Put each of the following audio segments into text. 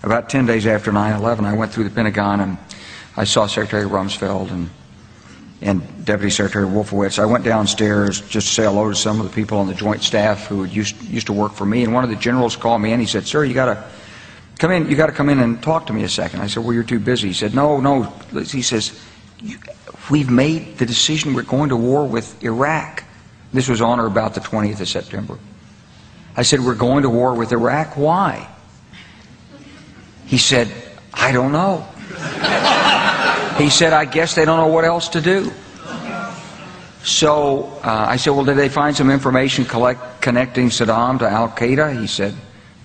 about 10 days after 9/11, I went through the Pentagon and I saw Secretary Rumsfeld and Deputy Secretary Wolfowitz. I went downstairs just to say hello to some of the people on the Joint Staff who used to work for me, and one of the generals called me and he said, "Sir, you got to come in. You got to come in and talk to me a second." I said, "Well, you're too busy." He said, "No." He says, "We've made the decision. We're going to war with Iraq." This was on or about the 20th of September. I said, "We're going to war with Iraq. Why?" He said, "I don't know." He said, "I guess they don't know what else to do." So I said, "Well, did they find some information connecting Saddam to Al-Qaeda?" He said,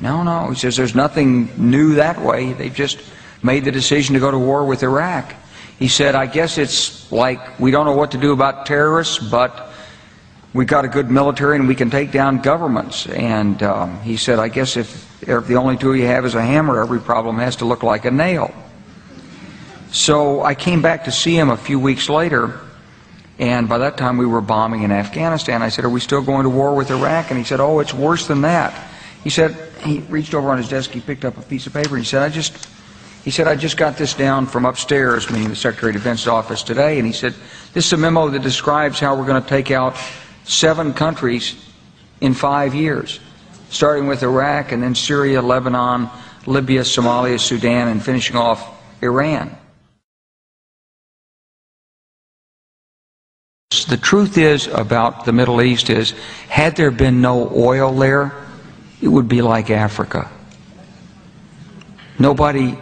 No. He says, "There's nothing new that way. They've just made the decision to go to war with Iraq." He said, "I guess it's like we don't know what to do about terrorists, but we got a good military and we can take down governments." And he said, "I guess if the only tool you have is a hammer, every problem has to look like a nail." So I came back to see him a few weeks later, and by that time we were bombing in Afghanistan. I said, "Are we still going to war with Iraq?" And he said, "Oh, it's worse than that." He said, he reached over on his desk, he picked up a piece of paper, and he said, I just got this down from upstairs," meaning the Secretary of Defense's office today, and he said, "This is a memo that describes how we're going to take out 7 countries in 5 years, starting with Iraq and then Syria, Lebanon, Libya, Somalia, Sudan, and finishing off Iran." The truth is about the Middle East is, had there been no oil there, it would be like Africa. Nobody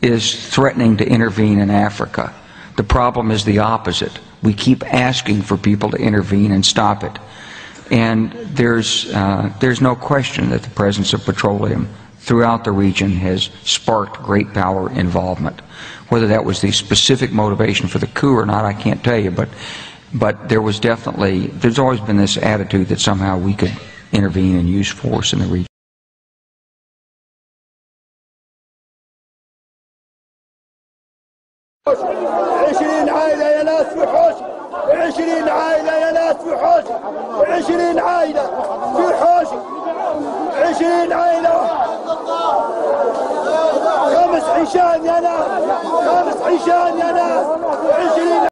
is threatening to intervene in Africa. The problem is the opposite. We keep asking for people to intervene and stop it. And there's no question that the presence of petroleum throughout the region has sparked great power involvement. Whether that was the specific motivation for the coup or not, I can't tell you, but there's always been this attitude that somehow we could intervene and use force in the region. عشرين عائلة يا ناس في حوش، 20 عائلة يا ناس في حوش، 20 عائلة في حوش، 20 عائلة، 5 عشان يا ناس، 5 عشان يا ناس، 20